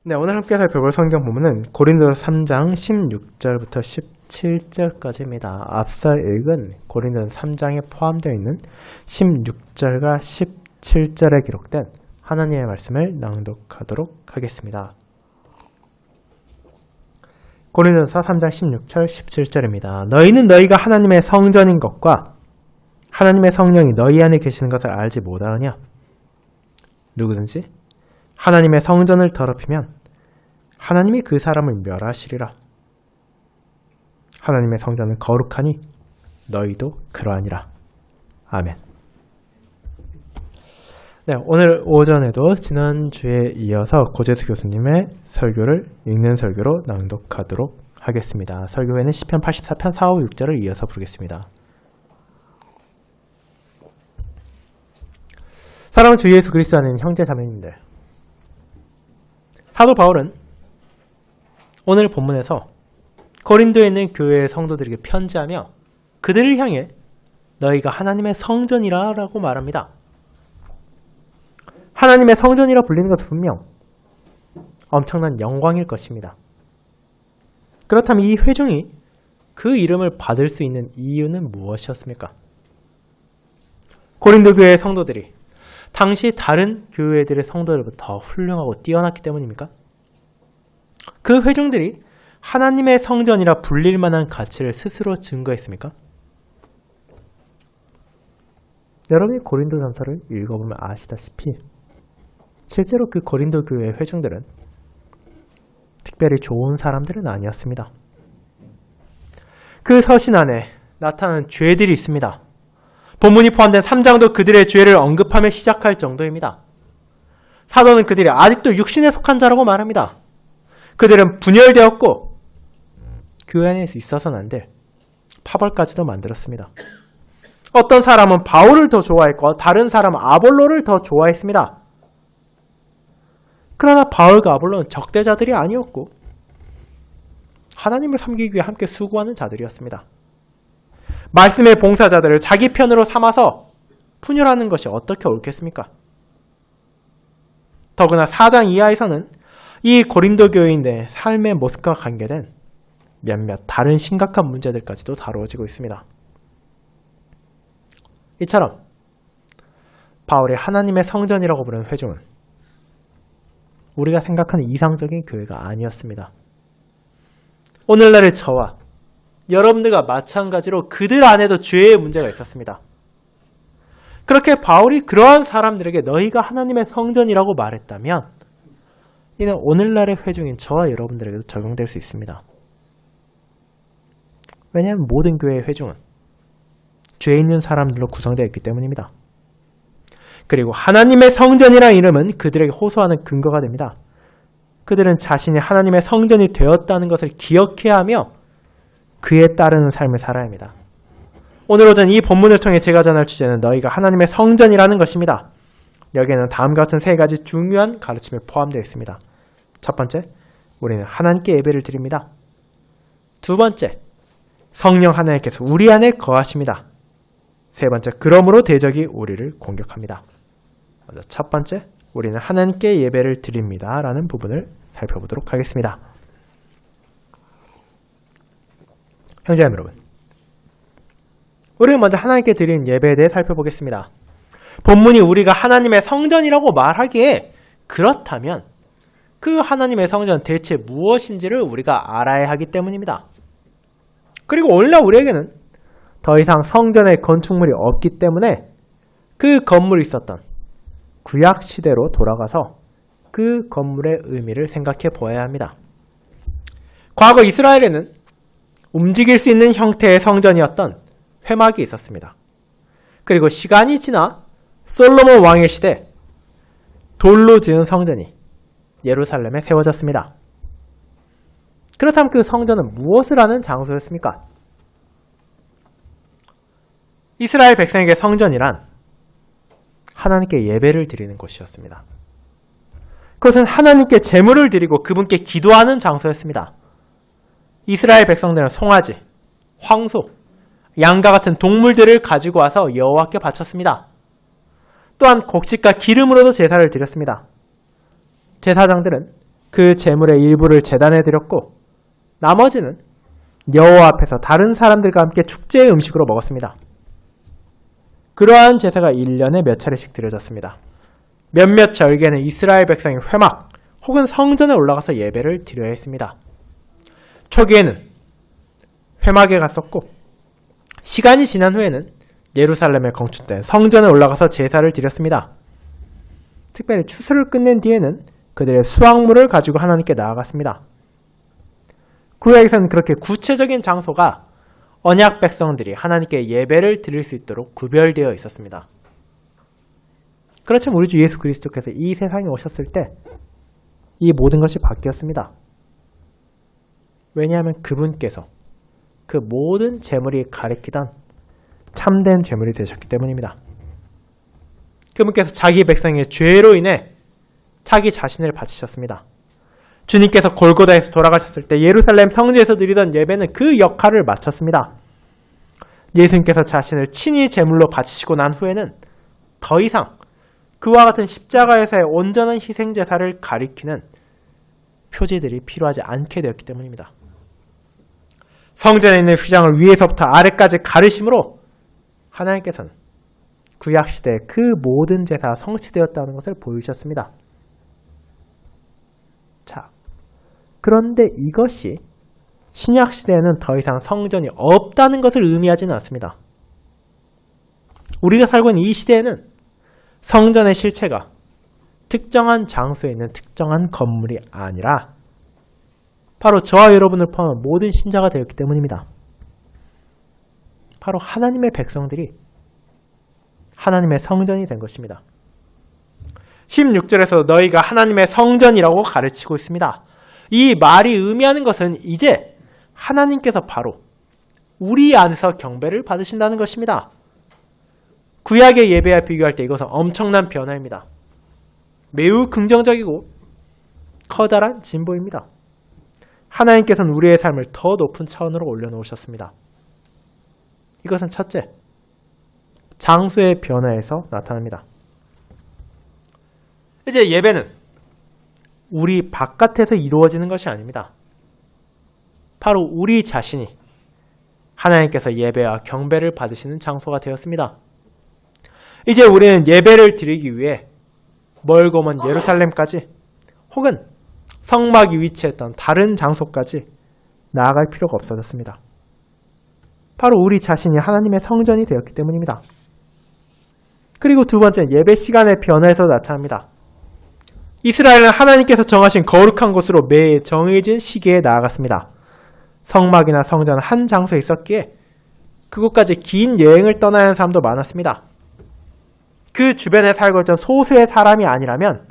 네, 오늘 함께 살펴볼 성경 본문은 고린도서 3장 16절부터 17절까지입니다. 앞서 읽은 고린도서 3장에 포함되어 있는 16절과 17절에 기록된 하나님의 말씀을 낭독하도록 하겠습니다. 고린도서 3장 16절 17절입니다. 너희는 너희가 하나님의 성전인 것과 하나님의 성령이 너희 안에 계시는 것을 알지 못하느냐? 누구든지 하나님의 성전을 더럽히면 하나님이 그 사람을 멸하시리라. 하나님의 성전은 거룩하니 너희도 그러하니라. 아멘. 네, 오늘 오전에도 지난주에 이어서 고재수 교수님의 설교를 읽는 설교로 낭독하도록 하겠습니다. 설교에는 시편 84편 4, 5, 6절을 이어서 부르겠습니다. 사랑하는 주 예수 그리스도 안에 있는 형제 자매님들, 사도 바울은 오늘 본문에서 고린도에 있는 교회의 성도들에게 편지하며 그들을 향해 너희가 하나님의 성전이라 라고 말합니다. 하나님의 성전이라 불리는 것은 분명 엄청난 영광일 것입니다. 그렇다면 이 회중이 그 이름을 받을 수 있는 이유는 무엇이었습니까? 고린도 교회의 성도들이 당시 다른 교회들의 성도들보다 더 훌륭하고 뛰어났기 때문입니까? 그 회중들이 하나님의 성전이라 불릴 만한 가치를 스스로 증거했습니까? 여러분이 고린도전서를 읽어보면 아시다시피 실제로 그 고린도 교회의 회중들은 특별히 좋은 사람들은 아니었습니다. 그 서신 안에 나타나는 죄들이 있습니다. 본문이 포함된 3장도 그들의 죄를 언급하며 시작할 정도입니다. 사도는 그들이 아직도 육신에 속한 자라고 말합니다. 그들은 분열되었고 교회 안에 있어서는 안 될 파벌까지도 만들었습니다. 어떤 사람은 바울을 더 좋아했고 다른 사람은 아볼로를 더 좋아했습니다. 그러나 바울과 아볼로는 적대자들이 아니었고 하나님을 섬기기 위해 함께 수고하는 자들이었습니다. 말씀의 봉사자들을 자기 편으로 삼아서 분열하는 것이 어떻게 옳겠습니까? 더구나 4장 이하에서는 이 고린도 교인들의 삶의 모습과 관계된 몇몇 다른 심각한 문제들까지도 다루어지고 있습니다. 이처럼 바울이 하나님의 성전이라고 부르는 회중은 우리가 생각하는 이상적인 교회가 아니었습니다. 오늘날의 저와 여러분들과 마찬가지로 그들 안에도 죄의 문제가 있었습니다. 그렇게 바울이 그러한 사람들에게 너희가 하나님의 성전이라고 말했다면 이는 오늘날의 회중인 저와 여러분들에게도 적용될 수 있습니다. 왜냐하면 모든 교회의 회중은 죄 있는 사람들로 구성되어 있기 때문입니다. 그리고 하나님의 성전이라는 이름은 그들에게 호소하는 근거가 됩니다. 그들은 자신이 하나님의 성전이 되었다는 것을 기억해야 하며 그에 따르는 삶을 살아야 합니다. 오늘 오전 이 본문을 통해 제가 전할 주제는 너희가 하나님의 성전이라는 것입니다. 여기에는 다음과 같은 세 가지 중요한 가르침이 포함되어 있습니다. 첫 번째, 우리는 하나님께 예배를 드립니다. 두 번째, 성령 하나님께서 우리 안에 거하십니다. 세 번째, 그러므로 대적이 우리를 공격합니다. 먼저 첫 번째, 우리는 하나님께 예배를 드립니다 라는 부분을 살펴보도록 하겠습니다. 형제자매 여러분, 우리는 먼저 하나님께 드리는 예배에 대해 살펴보겠습니다. 본문이 우리가 하나님의 성전이라고 말하기에 그렇다면 그 하나님의 성전은 대체 무엇인지를 우리가 알아야 하기 때문입니다. 그리고 오늘날 우리에게는 더 이상 성전의 건축물이 없기 때문에 그 건물이 있었던 구약 시대로 돌아가서 그 건물의 의미를 생각해 보아야 합니다. 과거 이스라엘에는 움직일 수 있는 형태의 성전이었던 회막이 있었습니다. 그리고 시간이 지나 솔로몬 왕의 시대 돌로 지은 성전이 예루살렘에 세워졌습니다. 그렇다면 그 성전은 무엇을 하는 장소였습니까? 이스라엘 백성에게 성전이란 하나님께 예배를 드리는 곳이었습니다. 그것은 하나님께 제물을 드리고 그분께 기도하는 장소였습니다. 이스라엘 백성들은 송아지, 황소, 양과 같은 동물들을 가지고 와서 여호와께 바쳤습니다. 또한 곡식과 기름으로도 제사를 드렸습니다. 제사장들은 그 제물의 일부를 제단에 드렸고 나머지는 여호와 앞에서 다른 사람들과 함께 축제의 음식으로 먹었습니다. 그러한 제사가 1년에 몇 차례씩 드려졌습니다. 몇몇 절기에는 이스라엘 백성이 회막 혹은 성전에 올라가서 예배를 드려야 했습니다. 초기에는 회막에 갔었고 시간이 지난 후에는 예루살렘에 건축된 성전에 올라가서 제사를 드렸습니다. 특별히 추수를 끝낸 뒤에는 그들의 수확물을 가지고 하나님께 나아갔습니다. 구약에서는 그렇게 구체적인 장소가 언약 백성들이 하나님께 예배를 드릴 수 있도록 구별되어 있었습니다. 그렇지만 우리 주 예수 그리스도께서 이 세상에 오셨을 때 이 모든 것이 바뀌었습니다. 왜냐하면 그분께서 그 모든 제물이 가리키던 참된 제물이 되셨기 때문입니다. 그분께서 자기 백성의 죄로 인해 자기 자신을 바치셨습니다. 주님께서 골고다에서 돌아가셨을 때 예루살렘 성지에서 드리던 예배는 그 역할을 마쳤습니다. 예수님께서 자신을 친히 제물로 바치시고 난 후에는 더 이상 그와 같은 십자가에서의 온전한 희생제사를 가리키는 표지들이 필요하지 않게 되었기 때문입니다. 성전에 있는 휘장을 위에서부터 아래까지 가르심으로 하나님께서는 구약시대에 그 모든 제사가 성취되었다는 것을 보여주셨습니다. 자, 그런데 이것이 신약시대에는 더 이상 성전이 없다는 것을 의미하지는 않습니다. 우리가 살고 있는 이 시대에는 성전의 실체가 특정한 장소에 있는 특정한 건물이 아니라 바로 저와 여러분을 포함한 모든 신자가 되었기 때문입니다. 바로 하나님의 백성들이 하나님의 성전이 된 것입니다. 16절에서 너희가 하나님의 성전이라고 가르치고 있습니다. 이 말이 의미하는 것은 이제 하나님께서 바로 우리 안에서 경배를 받으신다는 것입니다. 구약의 예배와 비교할 때 이것은 엄청난 변화입니다. 매우 긍정적이고 커다란 진보입니다. 하나님께서는 우리의 삶을 더 높은 차원으로 올려놓으셨습니다. 이것은 첫째, 장소의 변화에서 나타납니다. 이제 예배는 우리 바깥에서 이루어지는 것이 아닙니다. 바로 우리 자신이 하나님께서 예배와 경배를 받으시는 장소가 되었습니다. 이제 우리는 예배를 드리기 위해 멀고 먼 예루살렘까지 혹은 성막이 위치했던 다른 장소까지 나아갈 필요가 없어졌습니다. 바로 우리 자신이 하나님의 성전이 되었기 때문입니다. 그리고 두 번째, 예배 시간의 변화에서 나타납니다. 이스라엘은 하나님께서 정하신 거룩한 곳으로 매 정해진 시기에 나아갔습니다. 성막이나 성전은 한 장소에 있었기에 그곳까지 긴 여행을 떠나야 하는 사람도 많았습니다. 그 주변에 살고 있던 소수의 사람이 아니라면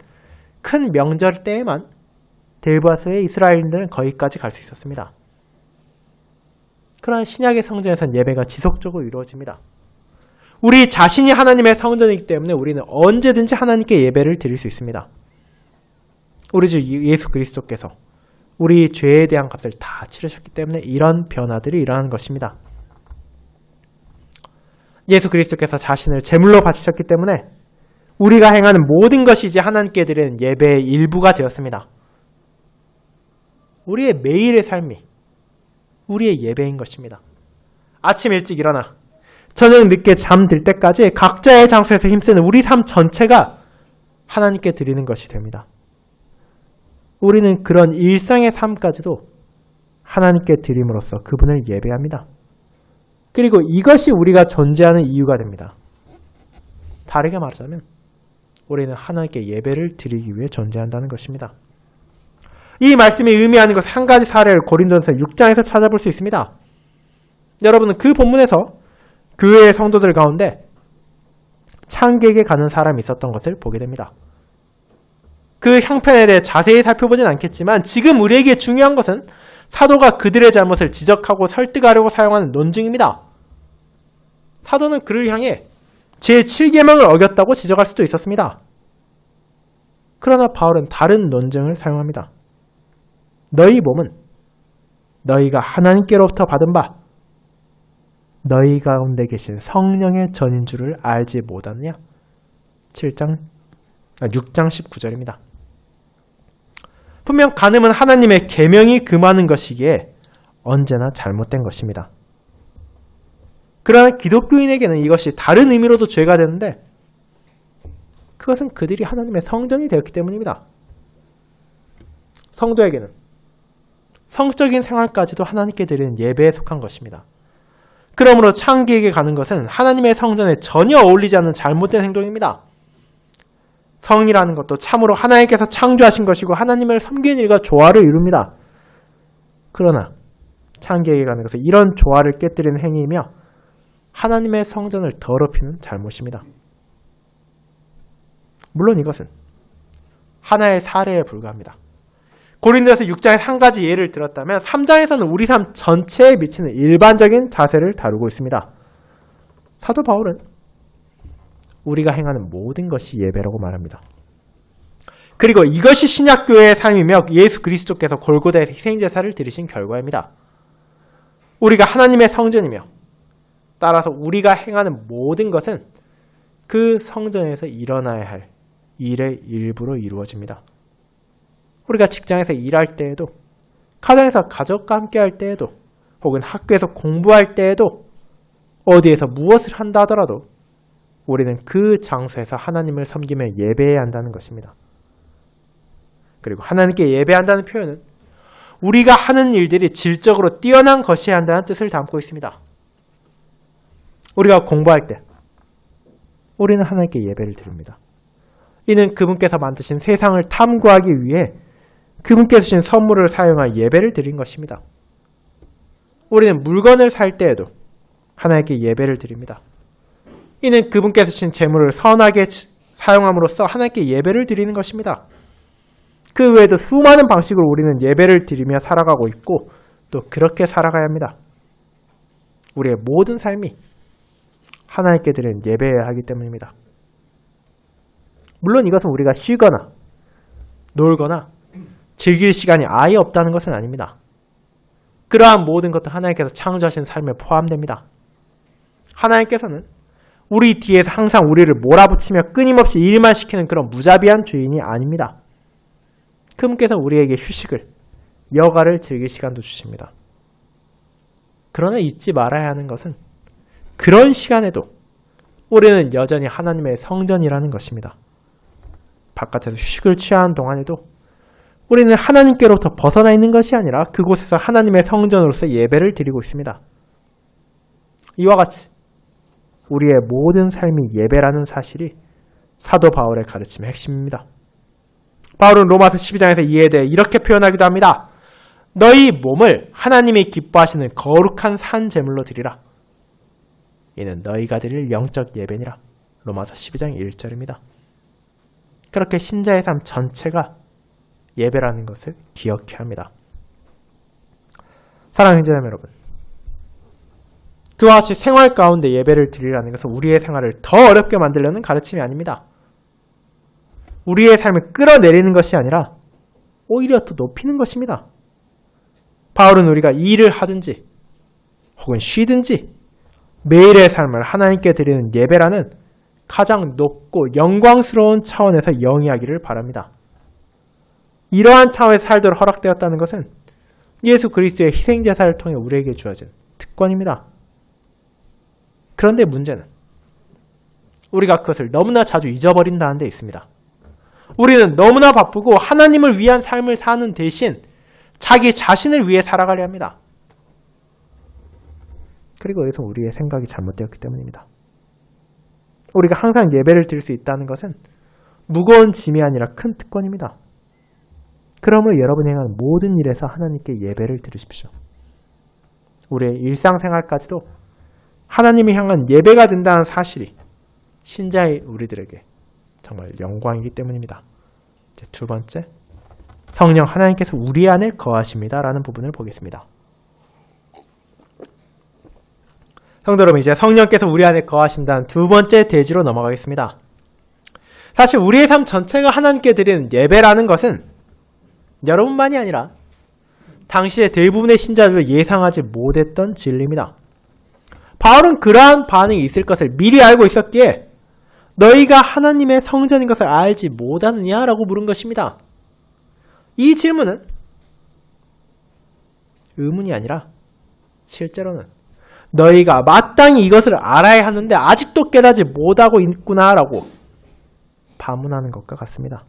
큰 명절 때에만 대부분의 이스라엘인들은 거기까지 갈 수 있었습니다. 그러나 신약의 성전에서는 예배가 지속적으로 이루어집니다. 우리 자신이 하나님의 성전이기 때문에 우리는 언제든지 하나님께 예배를 드릴 수 있습니다. 우리 주 예수 그리스도께서 우리 죄에 대한 값을 다 치르셨기 때문에 이런 변화들이 일어나는 것입니다. 예수 그리스도께서 자신을 제물로 바치셨기 때문에 우리가 행하는 모든 것이 이제 하나님께 드리는 예배의 일부가 되었습니다. 우리의 매일의 삶이 우리의 예배인 것입니다. 아침 일찍 일어나 저녁 늦게 잠들 때까지 각자의 장소에서 힘쓰는 우리 삶 전체가 하나님께 드리는 것이 됩니다. 우리는 그런 일상의 삶까지도 하나님께 드림으로써 그분을 예배합니다. 그리고 이것이 우리가 존재하는 이유가 됩니다. 다르게 말하자면 우리는 하나님께 예배를 드리기 위해 존재한다는 것입니다. 이 말씀이 의미하는 것은 한 가지 사례를 고린도전서 6장에서 찾아볼 수 있습니다. 여러분은 그 본문에서 교회의 성도들 가운데 창기에게 가는 사람이 있었던 것을 보게 됩니다. 그 형편에 대해 자세히 살펴보진 않겠지만 지금 우리에게 중요한 것은 사도가 그들의 잘못을 지적하고 설득하려고 사용하는 논증입니다. 사도는 그를 향해 제7계명을 어겼다고 지적할 수도 있었습니다. 그러나 바울은 다른 논증을 사용합니다. 너희 몸은 너희가 하나님께로부터 받은 바 너희 가운데 계신 성령의 전인 줄을 알지 못하느냐? 6장 19절입니다. 분명 간음은 하나님의 계명이 금하는 것이기에 언제나 잘못된 것입니다. 그러나 기독교인에게는 이것이 다른 의미로도 죄가 되는데 그것은 그들이 하나님의 성전이 되었기 때문입니다. 성도에게는 성적인 생활까지도 하나님께 드리는 예배에 속한 것입니다. 그러므로 창기에게 가는 것은 하나님의 성전에 전혀 어울리지 않는 잘못된 행동입니다. 성이라는 것도 참으로 하나님께서 창조하신 것이고 하나님을 섬기는 일과 조화를 이룹니다. 그러나 창기에게 가는 것은 이런 조화를 깨뜨리는 행위이며 하나님의 성전을 더럽히는 잘못입니다. 물론 이것은 하나의 사례에 불과합니다. 고린도서 6장에 한 가지 예를 들었다면 3장에서는 우리 삶 전체에 미치는 일반적인 자세를 다루고 있습니다. 사도 바울은 우리가 행하는 모든 것이 예배라고 말합니다. 그리고 이것이 신약교회의 삶이며 예수 그리스도께서 골고다에서 희생제사를 드리신 결과입니다. 우리가 하나님의 성전이며 따라서 우리가 행하는 모든 것은 그 성전에서 일어나야 할 일의 일부로 이루어집니다. 우리가 직장에서 일할 때에도, 가정에서 가족과 함께 할 때에도, 혹은 학교에서 공부할 때에도, 어디에서 무엇을 한다 하더라도 우리는 그 장소에서 하나님을 섬기며 예배해야 한다는 것입니다. 그리고 하나님께 예배한다는 표현은 우리가 하는 일들이 질적으로 뛰어난 것이어야 한다는 뜻을 담고 있습니다. 우리가 공부할 때 우리는 하나님께 예배를 드립니다. 이는 그분께서 만드신 세상을 탐구하기 위해 그분께서 주신 선물을 사용하여 예배를 드린 것입니다. 우리는 물건을 살 때에도 하나님께 예배를 드립니다. 이는 그분께서 주신 재물을 선하게 사용함으로써 하나님께 예배를 드리는 것입니다. 그 외에도 수많은 방식으로 우리는 예배를 드리며 살아가고 있고 또 그렇게 살아가야 합니다. 우리의 모든 삶이 하나님께 드리는 예배여야 하기 때문입니다. 물론 이것은 우리가 쉬거나 놀거나 즐길 시간이 아예 없다는 것은 아닙니다. 그러한 모든 것도 하나님께서 창조하신 삶에 포함됩니다. 하나님께서는 우리 뒤에서 항상 우리를 몰아붙이며 끊임없이 일만 시키는 그런 무자비한 주인이 아닙니다. 그분께서 우리에게 휴식을, 여가를 즐길 시간도 주십니다. 그러나 잊지 말아야 하는 것은 그런 시간에도 우리는 여전히 하나님의 성전이라는 것입니다. 바깥에서 휴식을 취하는 동안에도 우리는 하나님께로부터 벗어나 있는 것이 아니라 그곳에서 하나님의 성전으로서 예배를 드리고 있습니다. 이와 같이 우리의 모든 삶이 예배라는 사실이 사도 바울의 가르침의 핵심입니다. 바울은 로마서 12장에서 이에 대해 이렇게 표현하기도 합니다. 너희 몸을 하나님이 기뻐하시는 거룩한 산 제물로 드리라. 이는 너희가 드릴 영적 예배니라. 로마서 12장 1절입니다. 그렇게 신자의 삶 전체가 예배라는 것을 기억해야 합니다. 사랑하는 자녀 여러분, 그와 같이 생활 가운데 예배를 드리라는 것은 우리의 생활을 더 어렵게 만들려는 가르침이 아닙니다. 우리의 삶을 끌어내리는 것이 아니라 오히려 더 높이는 것입니다. 바울은 우리가 일을 하든지 혹은 쉬든지 매일의 삶을 하나님께 드리는 예배라는 가장 높고 영광스러운 차원에서 영위하기를 바랍니다. 이러한 차원에서 살도록 허락되었다는 것은 예수 그리스도의 희생제사를 통해 우리에게 주어진 특권입니다. 그런데 문제는 우리가 그것을 너무나 자주 잊어버린다는 데 있습니다. 우리는 너무나 바쁘고 하나님을 위한 삶을 사는 대신 자기 자신을 위해 살아가려 합니다. 그리고 여기서 우리의 생각이 잘못되었기 때문입니다. 우리가 항상 예배를 드릴 수 있다는 것은 무거운 짐이 아니라 큰 특권입니다. 그러므로 여러분이 행하는 모든 일에서 하나님께 예배를 드리십시오. 우리의 일상생활까지도 하나님이 향한 예배가 된다는 사실이 신자의 우리들에게 정말 영광이기 때문입니다. 이제 두 번째, 성령 하나님께서 우리 안에 거하십니다 라는 부분을 보겠습니다. 성도 여러분, 이제 성령께서 우리 안에 거하신다는 두 번째 대지로 넘어가겠습니다. 사실 우리의 삶 전체가 하나님께 드리는 예배라는 것은 여러분만이 아니라 당시의 대부분의 신자들도 예상하지 못했던 진리입니다. 바울은 그러한 반응이 있을 것을 미리 알고 있었기에 너희가 하나님의 성전인 것을 알지 못하느냐라고 물은 것입니다. 이 질문은 의문이 아니라 실제로는 너희가 마땅히 이것을 알아야 하는데 아직도 깨닫지 못하고 있구나라고 반문하는 것과 같습니다.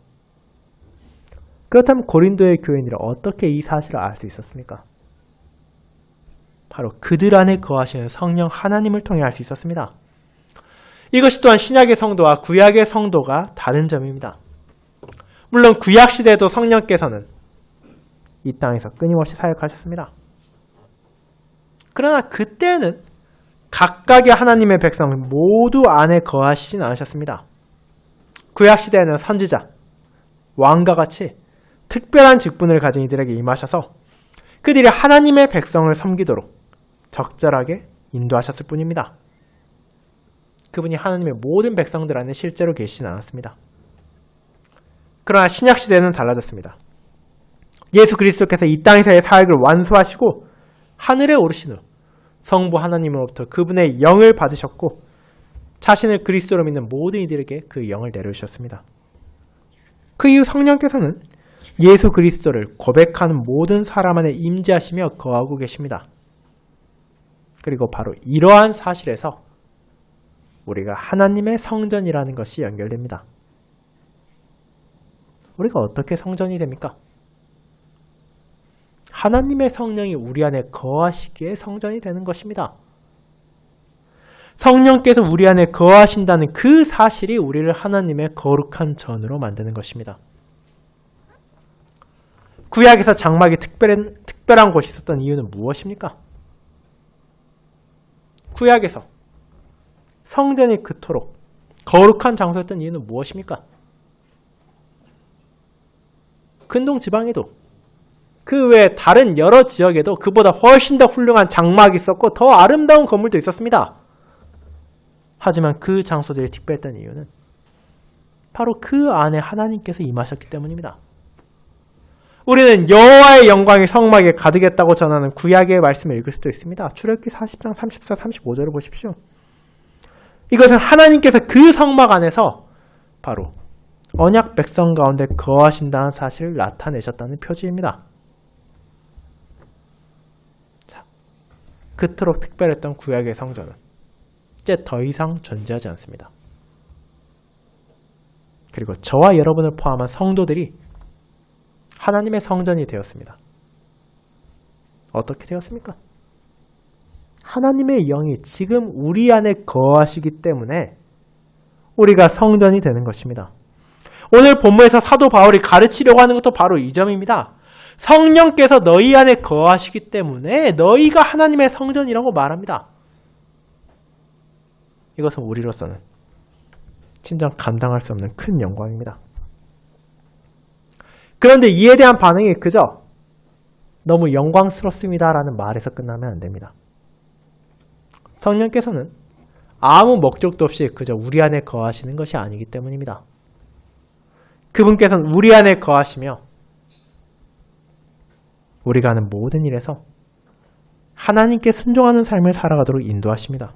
그렇다면 고린도의 교인들은 어떻게 이 사실을 알 수 있었습니까? 바로 그들 안에 거하시는 성령 하나님을 통해 알 수 있었습니다. 이것이 또한 신약의 성도와 구약의 성도가 다른 점입니다. 물론 구약 시대에도 성령께서는 이 땅에서 끊임없이 사역하셨습니다. 그러나 그때는 각각의 하나님의 백성 모두 안에 거하시진 않으셨습니다. 구약 시대에는 선지자, 왕과 같이 특별한 직분을 가진 이들에게 임하셔서 그들이 하나님의 백성을 섬기도록 적절하게 인도하셨을 뿐입니다. 그분이 하나님의 모든 백성들 안에 실제로 계시진 않았습니다. 그러나 신약 시대는 달라졌습니다. 예수 그리스도께서 이 땅에서의 사역을 완수하시고 하늘에 오르신 후 성부 하나님으로부터 그분의 영을 받으셨고 자신을 그리스도로 믿는 모든 이들에게 그 영을 내려주셨습니다. 그 이후 성령께서는 예수 그리스도를 고백하는 모든 사람 안에 임재하시며 거하고 계십니다. 그리고 바로 이러한 사실에서 우리가 하나님의 성전이라는 것이 연결됩니다. 우리가 어떻게 성전이 됩니까? 하나님의 성령이 우리 안에 거하시기에 성전이 되는 것입니다. 성령께서 우리 안에 거하신다는 그 사실이 우리를 하나님의 거룩한 전으로 만드는 것입니다. 구약에서 장막이 특별한 곳이 있었던 이유는 무엇입니까? 구약에서 성전이 그토록 거룩한 장소였던 이유는 무엇입니까? 근동 지방에도 그 외에 다른 여러 지역에도 그보다 훨씬 더 훌륭한 장막이 있었고 더 아름다운 건물도 있었습니다. 하지만 그 장소들이 특별했던 이유는 바로 그 안에 하나님께서 임하셨기 때문입니다. 우리는 여호와의 영광이 성막에 가득했다고 전하는 구약의 말씀을 읽을 수도 있습니다. 출애굽기 40장 34, 35절을 보십시오. 이것은 하나님께서 그 성막 안에서 바로 언약 백성 가운데 거하신다는 사실을 나타내셨다는 표지입니다. 자, 그토록 특별했던 구약의 성전은 이제 더 이상 존재하지 않습니다. 그리고 저와 여러분을 포함한 성도들이 하나님의 성전이 되었습니다. 어떻게 되었습니까? 하나님의 영이 지금 우리 안에 거하시기 때문에 우리가 성전이 되는 것입니다. 오늘 본문에서 사도 바울이 가르치려고 하는 것도 바로 이 점입니다. 성령께서 너희 안에 거하시기 때문에 너희가 하나님의 성전이라고 말합니다. 이것은 우리로서는 진정 감당할 수 없는 큰 영광입니다. 그런데 이에 대한 반응이 그저 너무 영광스럽습니다라는 말에서 끝나면 안 됩니다. 성령께서는 아무 목적도 없이 그저 우리 안에 거하시는 것이 아니기 때문입니다. 그분께서는 우리 안에 거하시며 우리가 하는 모든 일에서 하나님께 순종하는 삶을 살아가도록 인도하십니다.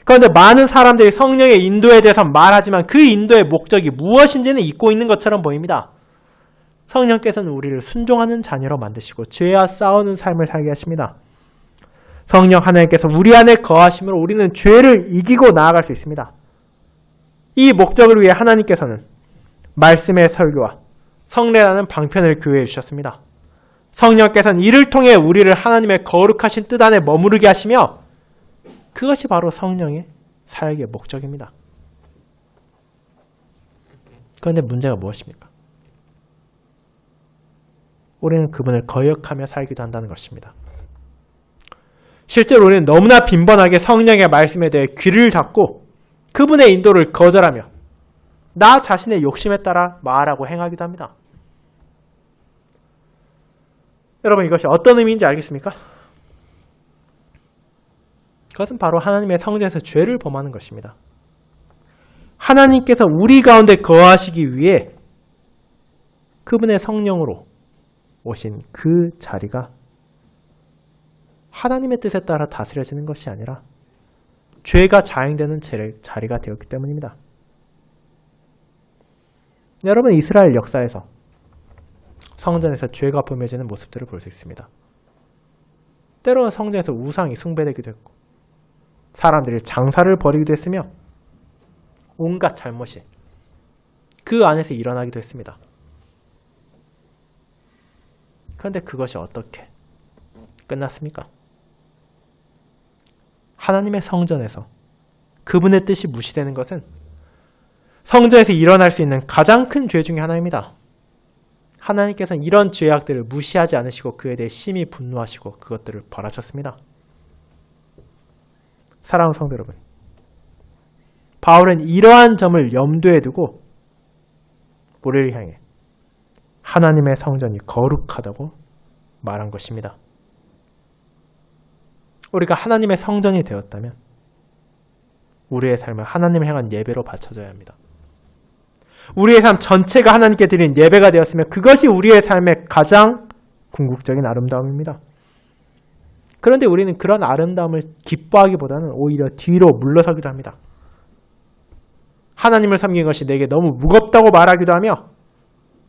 그런데 많은 사람들이 성령의 인도에 대해서 말하지만 그 인도의 목적이 무엇인지는 잊고 있는 것처럼 보입니다. 성령께서는 우리를 순종하는 자녀로 만드시고 죄와 싸우는 삶을 살게 하십니다. 성령 하나님께서 우리 안에 거하심으로 우리는 죄를 이기고 나아갈 수 있습니다. 이 목적을 위해 하나님께서는 말씀의 설교와 성례라는 방편을 교회해 주셨습니다. 성령께서는 이를 통해 우리를 하나님의 거룩하신 뜻 안에 머무르게 하시며 그것이 바로 성령의 사역의 목적입니다. 그런데 문제가 무엇입니까? 우리는 그분을 거역하며 살기도 한다는 것입니다. 실제로 우리는 너무나 빈번하게 성령의 말씀에 대해 귀를 닫고 그분의 인도를 거절하며 나 자신의 욕심에 따라 말하고 행하기도 합니다. 여러분 이것이 어떤 의미인지 알겠습니까? 그것은 바로 하나님의 성전에서 죄를 범하는 것입니다. 하나님께서 우리 가운데 거하시기 위해 그분의 성령으로 오신 그 자리가 하나님의 뜻에 따라 다스려지는 것이 아니라 죄가 자행되는 자리가 되었기 때문입니다. 여러분 이스라엘 역사에서 성전에서 죄가 범해지는 모습들을 볼 수 있습니다. 때로는 성전에서 우상이 숭배되기도 했고 사람들이 장사를 벌이기도 했으며 온갖 잘못이 그 안에서 일어나기도 했습니다. 그런데 그것이 어떻게 끝났습니까? 하나님의 성전에서 그분의 뜻이 무시되는 것은 성전에서 일어날 수 있는 가장 큰 죄 중에 하나입니다. 하나님께서는 이런 죄악들을 무시하지 않으시고 그에 대해 심히 분노하시고 그것들을 벌하셨습니다. 사랑하는 성도 여러분, 바울은 이러한 점을 염두에 두고 우리를 향해 하나님의 성전이 거룩하다고 말한 것입니다. 우리가 하나님의 성전이 되었다면 우리의 삶을 하나님을 향한 예배로 바쳐져야 합니다. 우리의 삶 전체가 하나님께 드리는 예배가 되었으면 그것이 우리의 삶의 가장 궁극적인 아름다움입니다. 그런데 우리는 그런 아름다움을 기뻐하기보다는 오히려 뒤로 물러서기도 합니다. 하나님을 섬기는 것이 내게 너무 무겁다고 말하기도 하며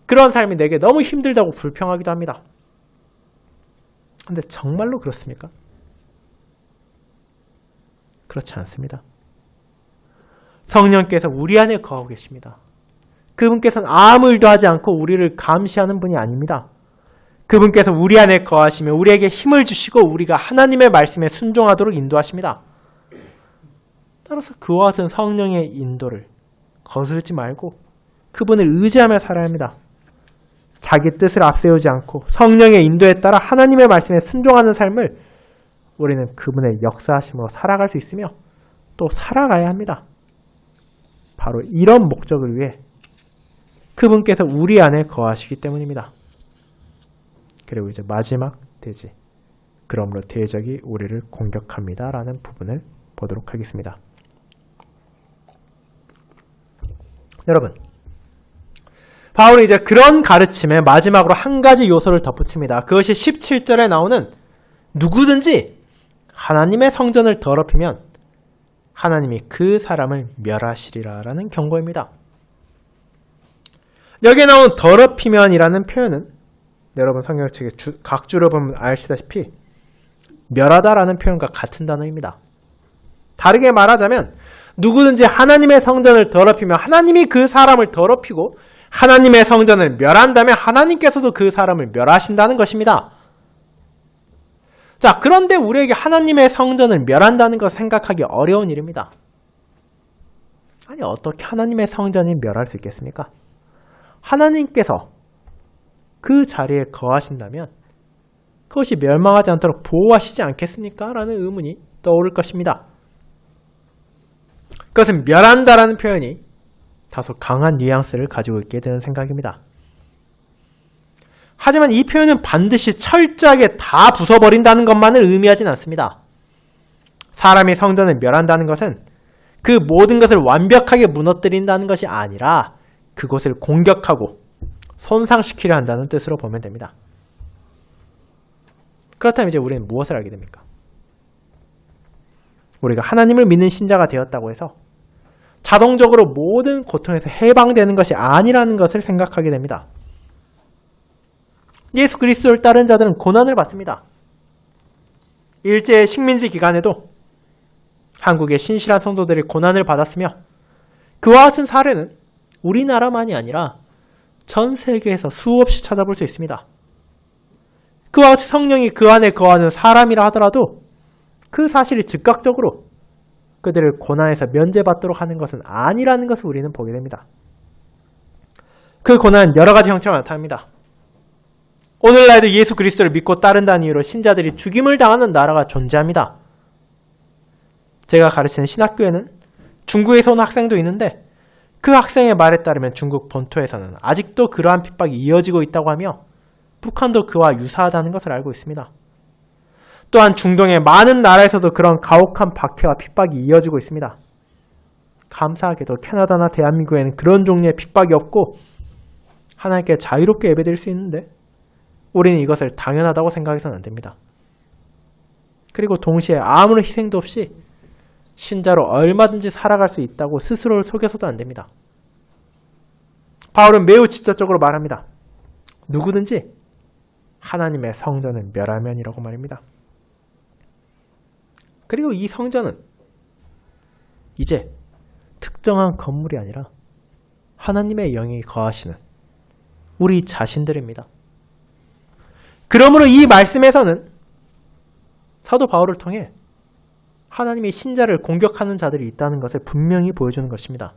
그런 삶이 내게 너무 힘들다고 불평하기도 합니다. 그런데 정말로 그렇습니까? 그렇지 않습니다. 성령께서 우리 안에 거하고 계십니다. 그분께서는 아무 일도 하지 않고 우리를 감시하는 분이 아닙니다. 그분께서 우리 안에 거하시며 우리에게 힘을 주시고 우리가 하나님의 말씀에 순종하도록 인도하십니다. 따라서 그와 같은 성령의 인도를 거스르지 말고 그분을 의지하며 살아야 합니다. 자기 뜻을 앞세우지 않고 성령의 인도에 따라 하나님의 말씀에 순종하는 삶을 우리는 그분의 역사하심으로 살아갈 수 있으며 또 살아가야 합니다. 바로 이런 목적을 위해 그분께서 우리 안에 거하시기 때문입니다. 그리고 이제 마지막 대지. 그러므로 대적이 우리를 공격합니다. 라는 부분을 보도록 하겠습니다. 여러분, 바울이 이제 그런 가르침에 마지막으로 한 가지 요소를 덧붙입니다. 그것이 17절에 나오는 누구든지 하나님의 성전을 더럽히면 하나님이 그 사람을 멸하시리라 라는 경고입니다. 여기에 나온 더럽히면이라는 표현은 여러분 성경책의 각 줄을 보면 아시다시피 멸하다라는 표현과 같은 단어입니다. 다르게 말하자면 누구든지 하나님의 성전을 더럽히면 하나님이 그 사람을 더럽히고 하나님의 성전을 멸한다면 하나님께서도 그 사람을 멸하신다는 것입니다. 자, 그런데 우리에게 하나님의 성전을 멸한다는 것을 생각하기 어려운 일입니다. 아니, 어떻게 하나님의 성전이 멸할 수 있겠습니까? 하나님께서 그 자리에 거하신다면 그것이 멸망하지 않도록 보호하시지 않겠습니까? 라는 의문이 떠오를 것입니다. 그것은 멸한다라는 표현이 다소 강한 뉘앙스를 가지고 있게 되는 생각입니다. 하지만 이 표현은 반드시 철저하게 다 부숴버린다는 것만을 의미하진 않습니다. 사람이 성전을 멸한다는 것은 그 모든 것을 완벽하게 무너뜨린다는 것이 아니라 그것을 공격하고 손상시키려 한다는 뜻으로 보면 됩니다. 그렇다면 이제 우리는 무엇을 알게 됩니까? 우리가 하나님을 믿는 신자가 되었다고 해서 자동적으로 모든 고통에서 해방되는 것이 아니라는 것을 생각하게 됩니다. 예수 그리스도를 따른 자들은 고난을 받습니다. 일제 식민지 기간에도 한국의 신실한 성도들이 고난을 받았으며 그와 같은 사례는 우리나라만이 아니라 전 세계에서 수없이 찾아볼 수 있습니다. 그와 같이 성령이 그 안에 거하는 사람이라 하더라도 그 사실이 즉각적으로 그들을 고난에서 면제받도록 하는 것은 아니라는 것을 우리는 보게 됩니다. 그 고난은 여러 가지 형태로 나타납니다. 오늘날에도 예수 그리스도를 믿고 따른다는 이유로 신자들이 죽임을 당하는 나라가 존재합니다. 제가 가르치는 신학교에는 중국에서 온 학생도 있는데 그 학생의 말에 따르면 중국 본토에서는 아직도 그러한 핍박이 이어지고 있다고 하며 북한도 그와 유사하다는 것을 알고 있습니다. 또한 중동의 많은 나라에서도 그런 가혹한 박해와 핍박이 이어지고 있습니다. 감사하게도 캐나다나 대한민국에는 그런 종류의 핍박이 없고 하나님께 자유롭게 예배드릴 수 있는데 우리는 이것을 당연하다고 생각해서는 안 됩니다. 그리고 동시에 아무런 희생도 없이 신자로 얼마든지 살아갈 수 있다고 스스로를 속여서도 안 됩니다. 바울은 매우 직접적으로 말합니다. 누구든지 하나님의 성전을 멸하면이라고 말입니다. 그리고 이 성전은 이제 특정한 건물이 아니라 하나님의 영이 거하시는 우리 자신들입니다. 그러므로 이 말씀에서는 사도 바울을 통해 하나님의 신자를 공격하는 자들이 있다는 것을 분명히 보여주는 것입니다.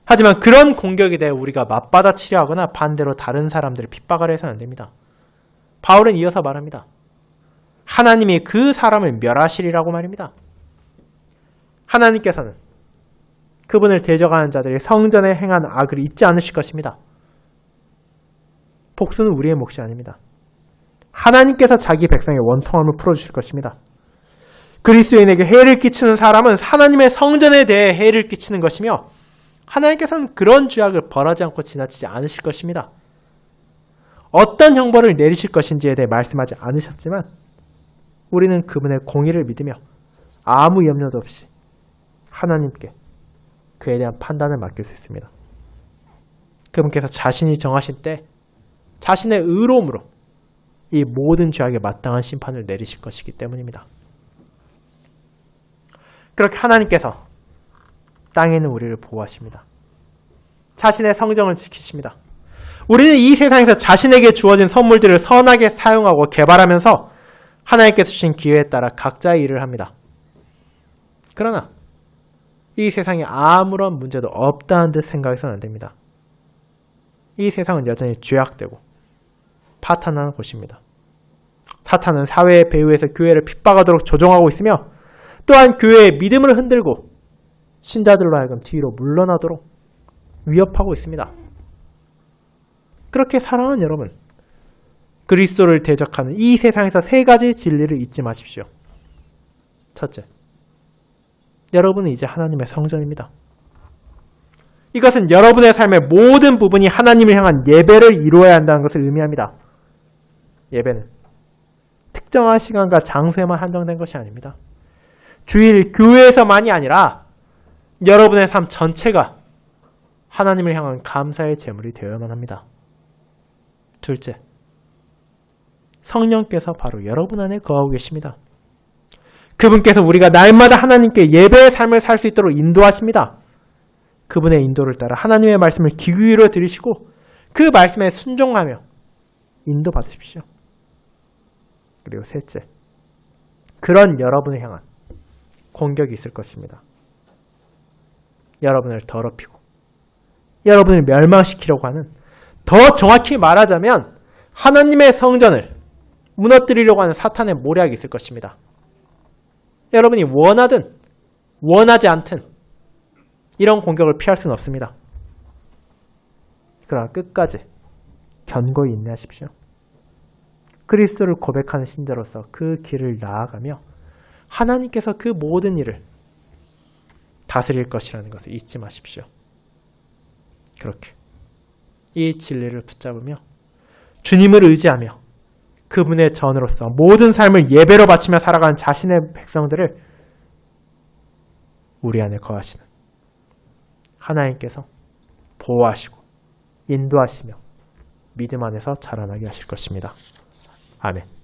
하지만 그런 공격에 대해 우리가 맞받아치려 하거나 반대로 다른 사람들을 핍박을 해서는 안 됩니다. 바울은 이어서 말합니다. 하나님이 그 사람을 멸하시리라고 말입니다. 하나님께서는 그분을 대적하는 자들이 성전에 행한 악을 잊지 않으실 것입니다. 복수는 우리의 몫이 아닙니다. 하나님께서 자기 백성의 원통함을 풀어주실 것입니다. 그리스도인에게 해를 끼치는 사람은 하나님의 성전에 대해 해를 끼치는 것이며 하나님께서는 그런 죄악을 벌하지 않고 지나치지 않으실 것입니다. 어떤 형벌을 내리실 것인지에 대해 말씀하지 않으셨지만 우리는 그분의 공의를 믿으며 아무 염려도 없이 하나님께 그에 대한 판단을 맡길 수 있습니다. 그분께서 자신이 정하신 때 자신의 의로움으로 이 모든 죄악에 마땅한 심판을 내리실 것이기 때문입니다. 그렇게 하나님께서 땅에 있는 우리를 보호하십니다. 자신의 성정을 지키십니다. 우리는 이 세상에서 자신에게 주어진 선물들을 선하게 사용하고 개발하면서 하나님께서 주신 기회에 따라 각자의 일을 합니다. 그러나 이 세상에 아무런 문제도 없다는 듯 생각해서는 안 됩니다. 이 세상은 여전히 죄악되고 파탄나는 곳입니다. 사탄은 사회의 배후에서 교회를 핍박하도록 조종하고 있으며 또한 교회의 믿음을 흔들고 신자들로 하여금 뒤로 물러나도록 위협하고 있습니다. 그렇게 사랑하는 여러분, 그리스도를 대적하는 이 세상에서 세 가지 진리를 잊지 마십시오. 첫째, 여러분은 이제 하나님의 성전입니다. 이것은 여러분의 삶의 모든 부분이 하나님을 향한 예배를 이루어야 한다는 것을 의미합니다. 예배는 특정한 시간과 장소에만 한정된 것이 아닙니다. 주일 교회에서만이 아니라 여러분의 삶 전체가 하나님을 향한 감사의 제물이 되어야만 합니다. 둘째, 성령께서 바로 여러분 안에 거하고 계십니다. 그분께서 우리가 날마다 하나님께 예배의 삶을 살 수 있도록 인도하십니다. 그분의 인도를 따라 하나님의 말씀을 귀 기울여 들으시고 그 말씀에 순종하며 인도받으십시오. 그리고 셋째, 그런 여러분을 향한 공격이 있을 것입니다. 여러분을 더럽히고 여러분을 멸망시키려고 하는, 더 정확히 말하자면 하나님의 성전을 무너뜨리려고 하는 사탄의 모략이 있을 것입니다. 여러분이 원하든 원하지 않든 이런 공격을 피할 수는 없습니다. 그러나 끝까지 견고히 인내하십시오. 그리스도를 고백하는 신자로서 그 길을 나아가며 하나님께서 그 모든 일을 다스릴 것이라는 것을 잊지 마십시오. 그렇게 이 진리를 붙잡으며 주님을 의지하며 그분의 전으로서 모든 삶을 예배로 바치며 살아가는 자신의 백성들을 우리 안에 거하시는 하나님께서 보호하시고 인도하시며 믿음 안에서 자라나게 하실 것입니다. 아멘.